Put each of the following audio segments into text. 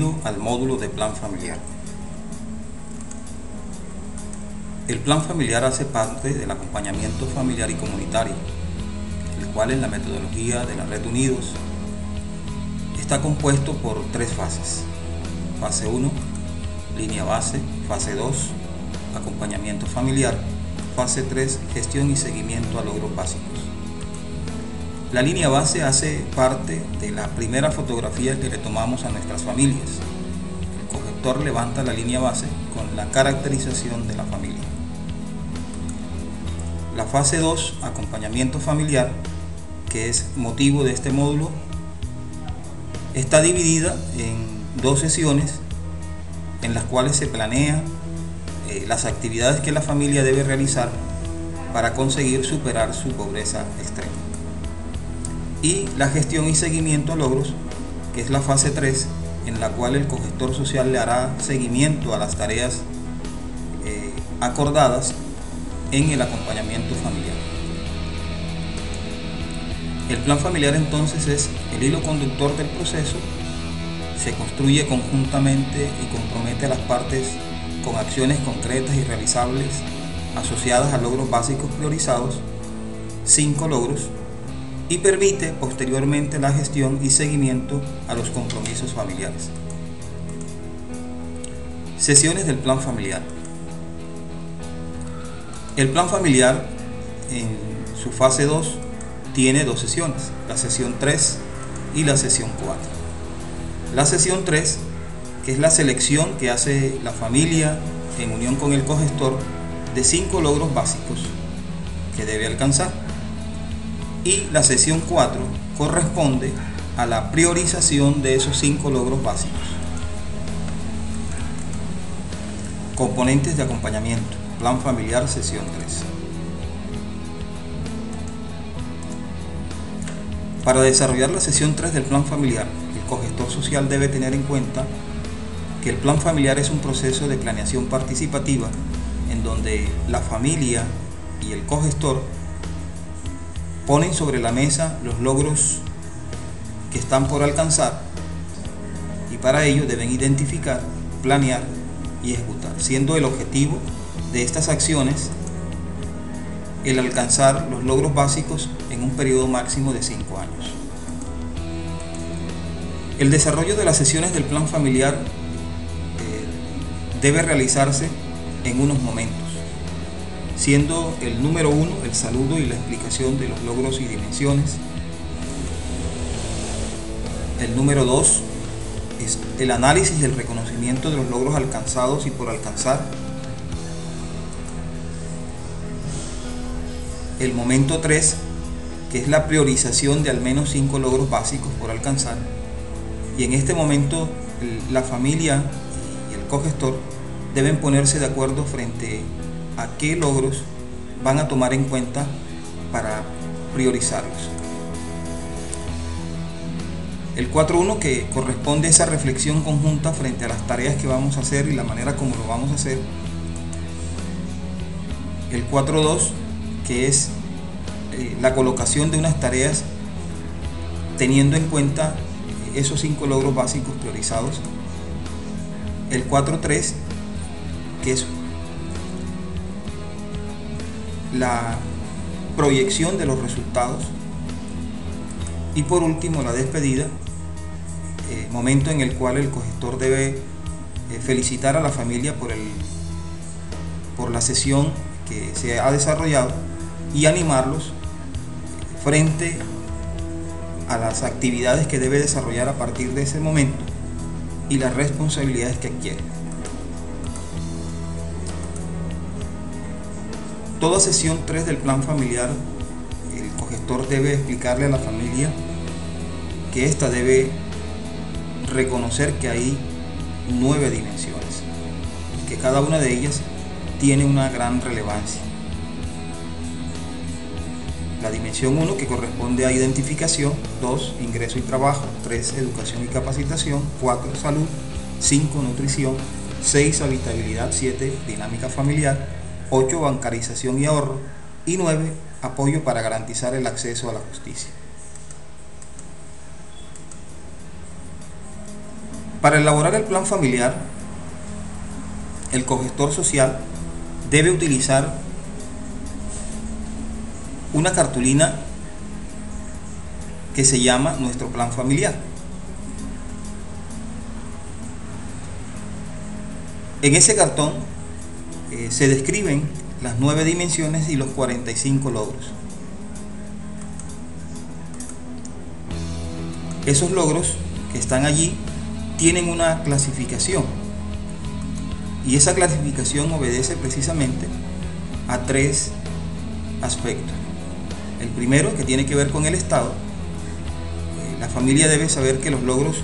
Bienvenido al módulo de plan familiar. El plan familiar hace parte del acompañamiento familiar y comunitario, el cual en la metodología de la Red Unidos está compuesto por 3 fases. Fase 1, línea base. Fase 2, acompañamiento familiar. Fase 3, gestión y seguimiento a logros básicos. La línea base hace parte de la primera fotografía que le tomamos a nuestras familias. El cogestor levanta la línea base con la caracterización de la familia. La fase 2, acompañamiento familiar, que es motivo de este módulo, está dividida en 2 sesiones en las cuales se planea las actividades que la familia debe realizar para conseguir superar su pobreza extrema. Y la gestión y seguimiento a logros, que es la fase 3, en la cual el cogestor social le hará seguimiento a las tareas acordadas en el acompañamiento familiar. El plan familiar entonces es el hilo conductor del proceso, se construye conjuntamente y compromete a las partes con acciones concretas y realizables asociadas a logros básicos priorizados, 5 logros, y permite posteriormente la gestión y seguimiento a los compromisos familiares. Sesiones del plan familiar. El plan familiar en su fase 2 tiene 2 sesiones, la sesión 3 y la sesión 4. La sesión 3, que es la selección que hace la familia en unión con el cogestor de 5 logros básicos que debe alcanzar. Y la sesión 4 corresponde a la priorización de esos 5 logros básicos. Componentes de acompañamiento. Plan familiar, sesión 3. Para desarrollar la sesión 3 del plan familiar, el cogestor social debe tener en cuenta que el plan familiar es un proceso de planeación participativa en donde la familia y el cogestor ponen sobre la mesa los logros que están por alcanzar y para ello deben identificar, planear y ejecutar, siendo el objetivo de estas acciones el alcanzar los logros básicos en un periodo máximo de 5 años. El desarrollo de las sesiones del plan familiar debe realizarse en unos momentos, siendo el número 1 el saludo y la explicación de los logros y dimensiones. El número 2 es el análisis y el reconocimiento de los logros alcanzados y por alcanzar. El momento 3, que es la priorización de al menos 5 logros básicos por alcanzar. Y en este momento la familia y el cogestor deben ponerse de acuerdo frente a qué logros van a tomar en cuenta para priorizarlos. El 4.1, que corresponde a esa reflexión conjunta frente a las tareas que vamos a hacer y la manera como lo vamos a hacer. El 4.2, que es la colocación de unas tareas teniendo en cuenta esos 5 logros básicos priorizados. El 4.3, que es la proyección de los resultados. Y por último, la despedida, momento en el cual el cogestor debe felicitar a la familia por la sesión que se ha desarrollado y animarlos frente a las actividades que debe desarrollar a partir de ese momento y las responsabilidades que adquiere. Toda sesión 3 del plan familiar, el cogestor debe explicarle a la familia que ésta debe reconocer que hay 9 dimensiones, que cada una de ellas tiene una gran relevancia. La dimensión 1, que corresponde a identificación, 2, ingreso y trabajo, 3, educación y capacitación, 4, salud, 5, nutrición, 6, habitabilidad, 7, dinámica familiar, 8, bancarización y ahorro, y 9, apoyo para garantizar el acceso a la justicia. Para elaborar el plan familiar, el cogestor social debe utilizar una cartulina que se llama Nuestro Plan Familiar. En ese cartón se describen las 9 dimensiones y los 45 logros. Esos logros que están allí tienen una clasificación, y esa clasificación obedece precisamente a 3 aspectos. El primero, que tiene que ver con el estado. La familia debe saber que los logros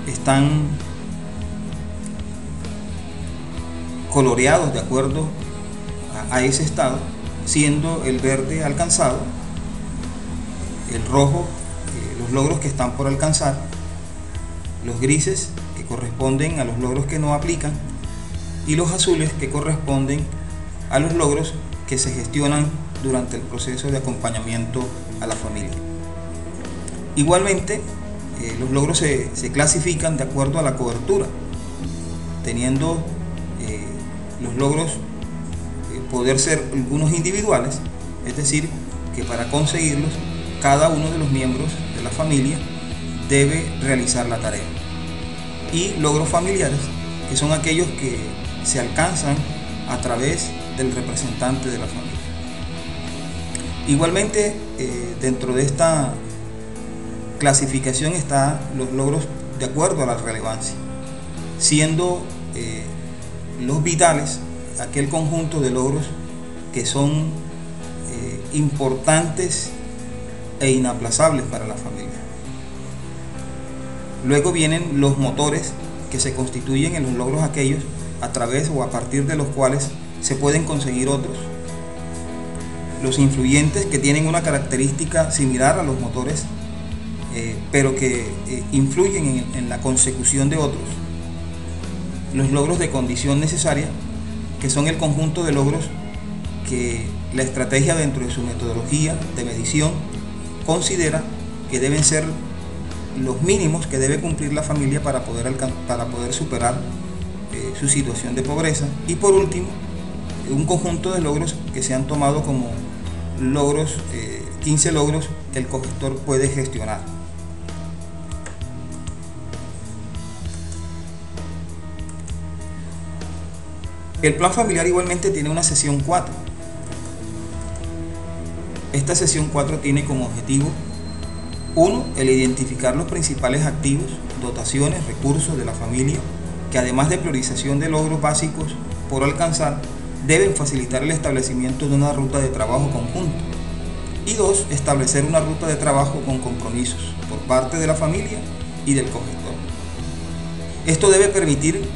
están coloreados de acuerdo a ese estado, siendo el verde alcanzado, el rojo los logros que están por alcanzar, los grises que corresponden a los logros que no aplican, y los azules que corresponden a los logros que se gestionan durante el proceso de acompañamiento a la familia. Igualmente, los logros se clasifican de acuerdo a la cobertura, teniendo los logros poder ser algunos individuales, es decir, que para conseguirlos cada uno de los miembros de la familia debe realizar la tarea, y logros familiares, que son aquellos que se alcanzan a través del representante de la familia. Igualmente, dentro de esta clasificación están los logros de acuerdo a la relevancia, siendo los vitales aquel conjunto de logros que son importantes e inaplazables para la familia. Luego vienen los motores, que se constituyen en los logros aquellos a través o a partir de los cuales se pueden conseguir otros. Los influyentes, que tienen una característica similar a los motores, pero que influyen en la consecución de otros. Los logros de condición necesaria, que son el conjunto de logros que la estrategia dentro de su metodología de medición considera que deben ser los mínimos que debe cumplir la familia para poder superar su situación de pobreza. Y por último, un conjunto de logros que se han tomado como logros, 15 logros que el cogestor puede gestionar. El plan familiar igualmente tiene una sesión 4. Esta sesión 4 tiene como objetivo: 1. El identificar los principales activos, dotaciones, recursos de la familia, que además de priorización de logros básicos por alcanzar, deben facilitar el establecimiento de una ruta de trabajo conjunta. Y 2. Establecer una ruta de trabajo con compromisos por parte de la familia y del cogestor. Esto debe permitir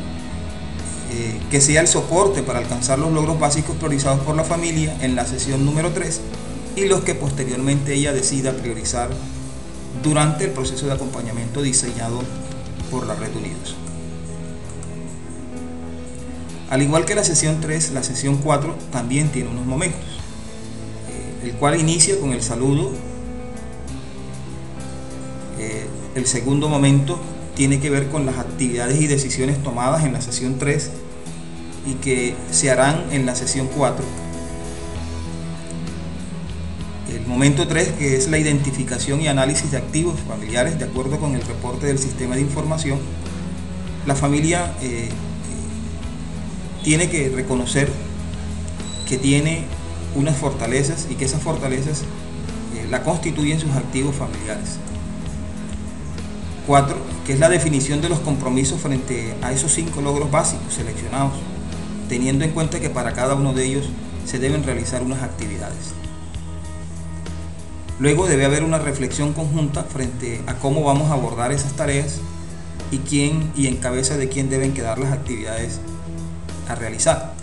que sea el soporte para alcanzar los logros básicos priorizados por la familia en la sesión número 3 y los que posteriormente ella decida priorizar durante el proceso de acompañamiento diseñado por la Red Unidos. Al igual que la sesión 3, la sesión 4 también tiene unos momentos, el cual inicia con el saludo. El segundo momento tiene que ver con las actividades y decisiones tomadas en la sesión 3 y que se harán en la sesión 4. El momento 3, que es la identificación y análisis de activos familiares de acuerdo con el reporte del sistema de información. La familia tiene que reconocer que tiene unas fortalezas y que esas fortalezas la constituyen sus activos familiares. 4, que es la definición de los compromisos frente a esos 5 logros básicos seleccionados, teniendo en cuenta que para cada uno de ellos se deben realizar unas actividades. Luego debe haber una reflexión conjunta frente a cómo vamos a abordar esas tareas y quién y en cabeza de quién deben quedar las actividades a realizar.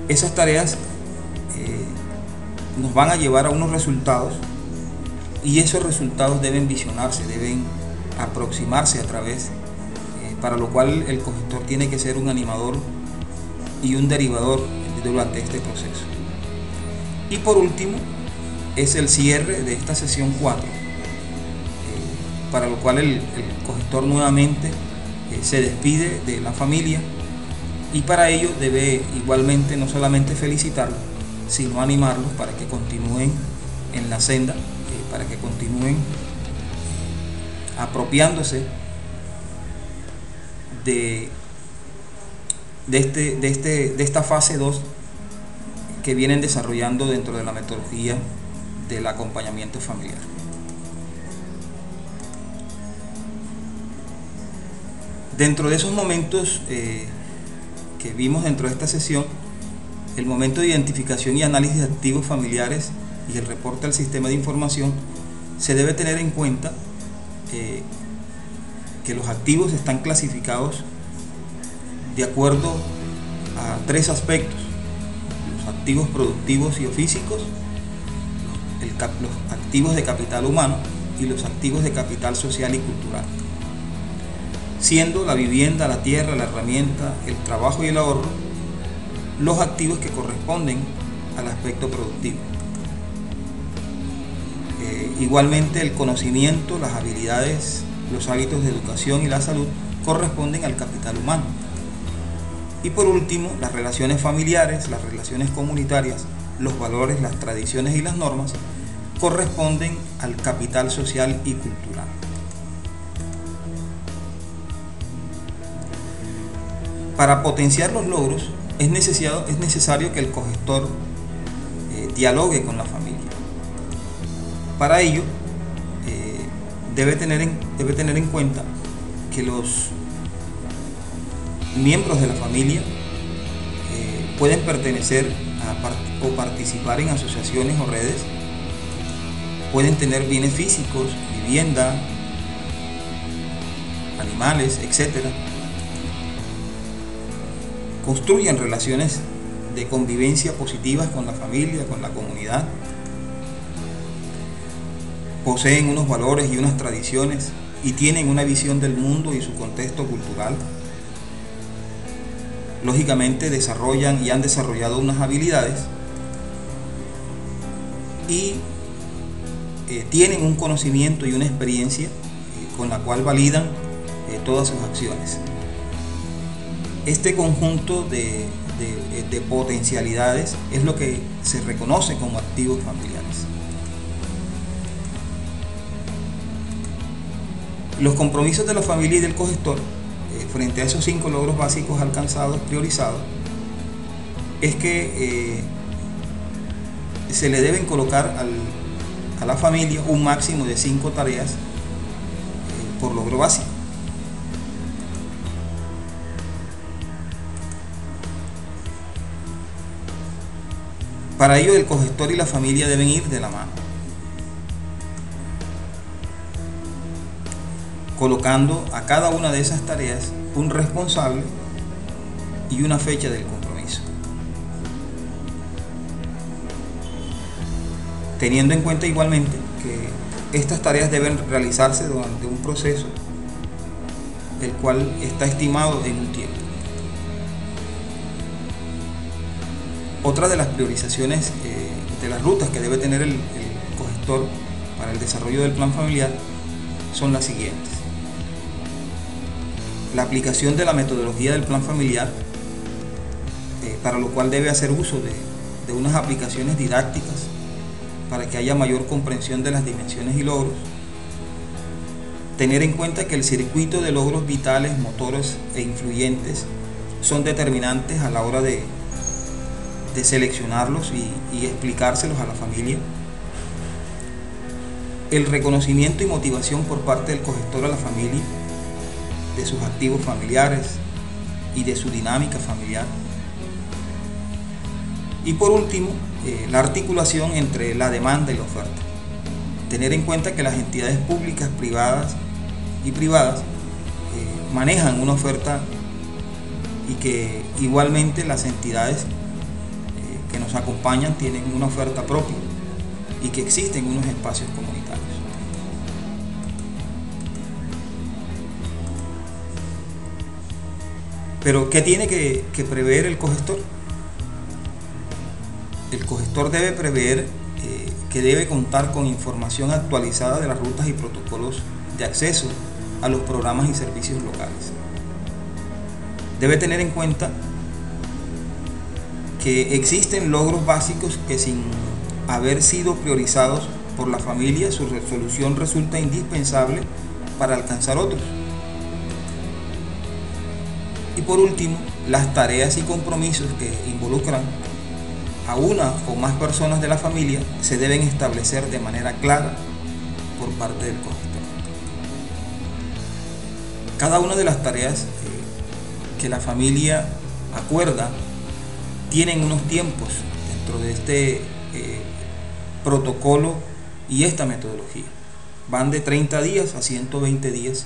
Esas tareas nos van a llevar a unos resultados, y esos resultados deben visionarse, deben aproximarse a través, para lo cual el cogestor tiene que ser un animador y un derivador durante este proceso. Y por último, es el cierre de esta sesión 4, para lo cual el cogestor nuevamente se despide de la familia, y para ello debe igualmente no solamente felicitarlos, sino animarlos para que continúen en la senda, para que continúen apropiándose de esta fase 2 que vienen desarrollando dentro de la metodología del acompañamiento familiar. Dentro de esos momentos que vimos dentro de esta sesión, el momento de identificación y análisis de activos familiares y el reporte al sistema de información, se debe tener en cuenta que los activos están clasificados de acuerdo a 3 aspectos: los activos productivos y físicos, los activos de capital humano y los activos de capital social y cultural, siendo la vivienda, la tierra, la herramienta, el trabajo y el ahorro los activos que corresponden al aspecto productivo. Igualmente el conocimiento, las habilidades, los hábitos de educación y la salud corresponden al capital humano. Y por último, las relaciones familiares, las relaciones comunitarias, los valores, las tradiciones y las normas corresponden al capital social y cultural. Para potenciar los logros es necesario que el cogestor dialogue con la familia. Para ello debe tener en cuenta que los miembros de la familia pueden pertenecer o participar en asociaciones o redes, pueden tener bienes físicos, vivienda, animales, etc. Construyen relaciones de convivencia positivas con la familia, con la comunidad. Poseen unos valores y unas tradiciones y tienen una visión del mundo y su contexto cultural. Lógicamente desarrollan y han desarrollado unas habilidades y tienen un conocimiento y una experiencia con la cual validan todas sus acciones. Este conjunto de potencialidades es lo que se reconoce como activos familiares. Los compromisos de la familia y del cogestor frente a esos 5 logros básicos alcanzados, priorizados, es que se le deben colocar a la familia un máximo de 5 tareas por logro básico. Para ello, el cogestor y la familia deben ir de la mano, colocando a cada una de esas tareas un responsable y una fecha del compromiso, teniendo en cuenta igualmente que estas tareas deben realizarse durante un proceso el cual está estimado en un tiempo. Otra de las priorizaciones de las rutas que debe tener el cogestor para el desarrollo del plan familiar son las siguientes: la aplicación de la metodología del plan familiar, para lo cual debe hacer uso de unas aplicaciones didácticas para que haya mayor comprensión de las dimensiones y logros. Tener en cuenta que el circuito de logros vitales, motores e influyentes son determinantes a la hora de seleccionarlos y explicárselos a la familia. El reconocimiento y motivación por parte del cogestor a la familia de sus activos familiares y de su dinámica familiar. Y por último, la articulación entre la demanda y la oferta. Tener en cuenta que las entidades públicas, privadas y privadas manejan una oferta, y que igualmente las entidades que nos acompañan tienen una oferta propia y que existen unos espacios comunitarios. Pero ¿qué tiene que prever el cogestor? El cogestor debe prever que debe contar con información actualizada de las rutas y protocolos de acceso a los programas y servicios locales. Debe tener en cuenta que existen logros básicos que, sin haber sido priorizados por la familia, su resolución resulta indispensable para alcanzar otros. Y por último, las tareas y compromisos que involucran a una o más personas de la familia se deben establecer de manera clara por parte del cogestador. Cada una de las tareas que la familia acuerda tienen unos tiempos dentro de este protocolo y esta metodología. Van de 30 días a 120 días